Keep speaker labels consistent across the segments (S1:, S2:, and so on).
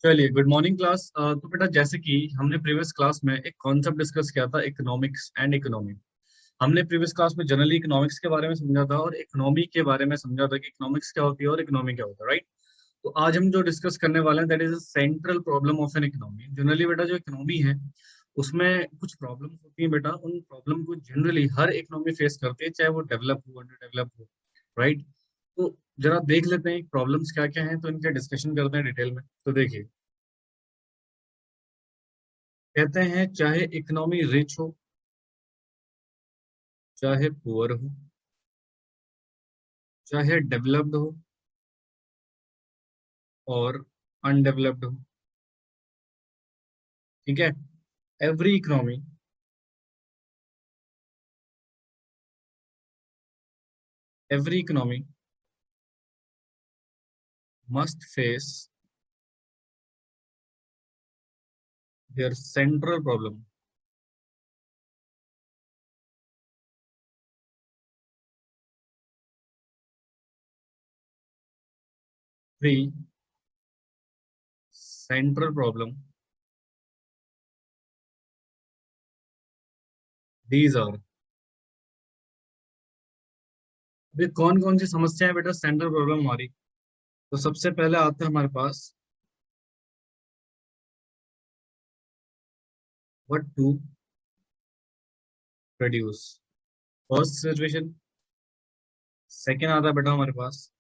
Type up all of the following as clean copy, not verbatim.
S1: चलिए, good morning class. तो बेटा, जैसे कि हमने प्रीवियस क्लास में एक कॉन्सेप्ट डिस्कस किया था, इकोनॉमिक्स एंड इकोनॉमी। हमने प्रीवियस क्लास में जनरली इकोनॉमिक्स के बारे में समझा था और इकोनॉमी के बारे में समझा था कि इकोनॉमिक्स क्या होती है और इकोनॉमी क्या होता है, राइट। तो आज हम जो डिस्कस करने वाले हैं, that is central problem of an economy. Generally बेटा, जो इकोनॉमी है उसमें कुछ प्रॉब्लम्स होती हैं बेटा। उन प्रॉब्लम को जनरली हर इकोनॉमी फेस करती है, चाहे वो डेवलप हो अंडर डेवलप हो, राइट। तो जरा देख लेते हैं प्रॉब्लम्स क्या क्या हैं, तो इनका डिस्कशन करते हैं डिटेल में। तो देखिए, कहते हैं चाहे इकोनॉमी रिच हो चाहे पुअर हो, चाहे डेवलप्ड हो और अनडेवलप्ड हो, ठीक है। Every economy every economy must face their central problem. Three central problem, these are. अभी कौन कौन सी समस्या है बेटा सेंट्रल प्रॉब्लम हमारी? तो सबसे पहले आता है हमारे पास what to produce, first situation. Second आता है बेटा हमारे पास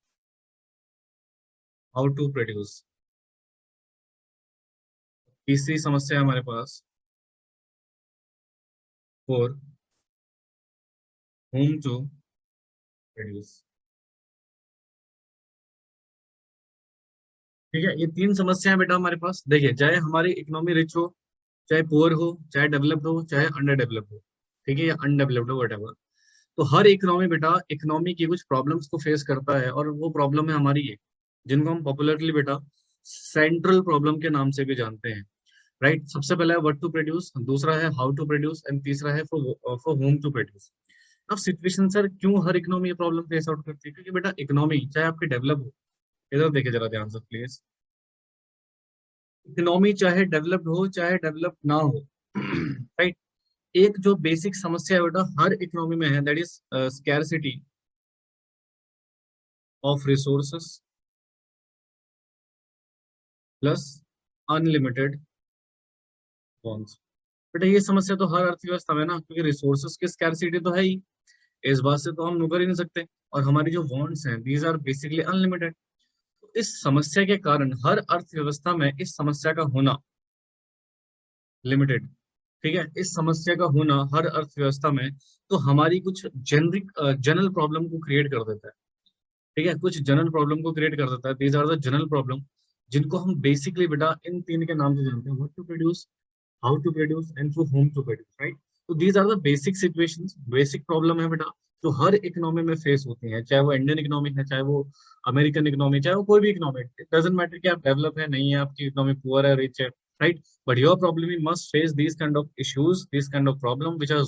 S1: हाउ टू प्रोड्यूस। तीसरी समस्या है हमारे पास फोर whom टू प्रोड्यूस। ठीक है, ये तीन समस्याएं बेटा हमारे पास। देखिए, चाहे हमारी इकोनॉमी रिच हो, चाहे पुअर हो, चाहे डेवलप्ड हो, चाहे अंडर डेवलप्ड हो, ठीक है, या अनडेवलप्ड हो, वट। तो हर इकोनॉमी बेटा इकोनॉमी की कुछ प्रॉब्लम्स को फेस करता है, और वो प्रॉब्लम है हमारी ये, जिनको हम पॉपुलरली बेटा सेंट्रल प्रॉब्लम के नाम से भी जानते हैं, राइट। सबसे पहला है व्हाट टू प्रोड्यूस, दूसरा है हाउ टू प्रोड्यूस, एंड तीसरा है फॉर होम टू प्रोड्यूस। अब सिचुएशन सर, क्यों हर इकोनॉमी ये प्रॉब्लम फेस आउट करती है? क्योंकि बेटा इकोनॉमी चाहे आपकी डेवलप हो, इधर देखे जरा ध्यान से प्लीज। इकोनॉमी चाहे डेवलप्ड हो चाहे डेवलप ना हो, राइट, एक जो बेसिक समस्या है बेटा हर इकोनॉमी में है, that is scarcity of resources plus unlimited wants. बेटा ये समस्या तो हर अर्थव्यवस्था में ना, क्योंकि रिसोर्सेस की स्कैरसिटी तो है ही, इस बात से तो हम मुकर ही नहीं सकते। और हमारी जो वॉन्ट्स हैं, दीज आर बेसिकली अनलिमिटेड। तो इस समस्या के कारण हर अर्थव्यवस्था में इस समस्या का होना लिमिटेड, ठीक है, इस समस्या का होना हर अर्थव्यवस्था में, तो हमारी कुछ जेनरिक जनरल प्रॉब्लम को क्रिएट कर देता है, ठीक है, कुछ जनरल प्रॉब्लम को क्रिएट कर देता है। These are the general problem, जिनको हम बेसिकली बेटा इन तीन के नाम से जानते हैं, what to produce, how to produce and for whom to produce, right. तो these are the basic situations, basic problem है बेटा, जो हर इकोनॉमी में फेस होती है, चाहे वो इंडियन इकोनॉमी है, चाहे वो अमेरिकन इकोनॉमी, चाहे वो कोई भी इकोनॉमी। इट डजेंट मैटर कि आप डेवलप है नहीं है, आपकी इकोनॉमी पुअर है रिच है, right. But your problem must face this kind of issues, this kind of problem which are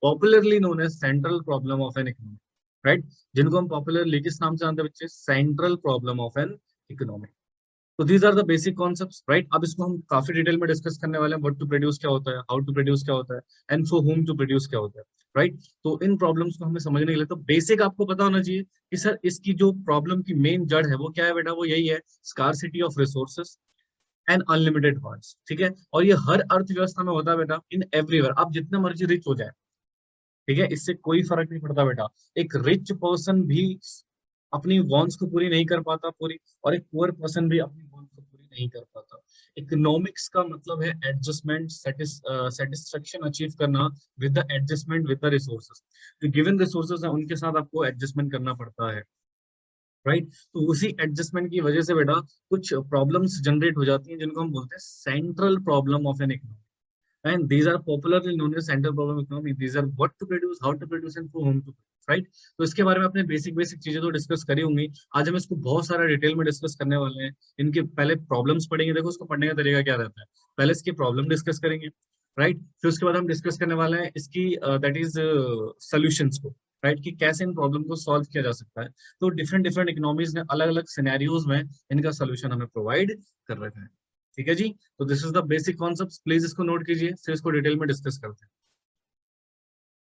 S1: popularly known as central problem of an economy, right, जिनको हम पॉपुलरली किस नाम से जानते हैं बच्चे? Central problem of an economy. तो these are the basic concepts, right. अब इसको हम काफी डिटेल में डिस्कस करने वाले हैं, व्हाट टू प्रोड्यूस क्या होता है, हाउ टू प्रोड्यूस क्या होता है, and for whom to produce क्या होता है, राइट। तो इन प्रॉब्लम्स को हमें समझने के लिए तो बेसिक आपको पता होना चाहिए कि सर इसकी जो प्रॉब्लम की मेन जड़ है वो क्या है बेटा? वो यही है, scarcity of resources and unlimited funds, ठीक है। और ये हर अर्थव्यवस्था में होता है बेटा, इन एवरीवेयर। आप जितना मर्जी रिच हो जाए, ठीक है, इससे कोई फर्क नहीं पड़ता बेटा। एक रिच पर्सन भी अपनी वॉन्ट्स को पूरी नहीं कर पाता पूरी, और एक पुअर पर्सन भी अपनी वॉन्ट्स को पूरी नहीं कर पाता। इकोनॉमिक्स का मतलब है एडजस्टमेंट, सेटिस्फेक्शन अचीव करना with the adjustment with the resources. जो गिवन रिसोर्सेज है उनके साथ आपको एडजस्टमेंट करना पड़ता है, राइट। तो उसी एडजस्टमेंट की वजह से बेटा कुछ प्रॉब्लम्स जनरेट हो जाती हैं, जिनको हम बोलते हैं central problem of an economy, and these are popularly known as central problem economy. These are what to produce, how to produce and for whom to produce, right? तो इसके बारे में अपने बेसिक बेसिक चीजें तो डिस्कस करी होंगी। आज हम इसको बहुत सारा डिटेल में डिस्कस करने वाले हैं। इनके पहले प्रॉब्लम्स पढ़ेंगे, देखो उसको पढ़ने का तरीका क्या रहता है। पहले इसकी प्रॉब्लम डिस्कस करेंगे, राइट, फिर उसके बाद हम डिस्कस करने वाले हैं इसकी दैट इज सोल्यूशंस को, राइट, कि कैसे इन प्रॉब्लम को सॉल्व किया जा सकता है। तो डिफरेंट डिफरेंट इकोनॉमीज ने अलग अलग सिनेरियोज में इनका सोल्यूशन हमें प्रोवाइड कर रखा है। ठीक है जी। तो this is the basic concept, please इसको नोट कीजिए, फिर इसको डिटेल में डिस्कस करते हैं।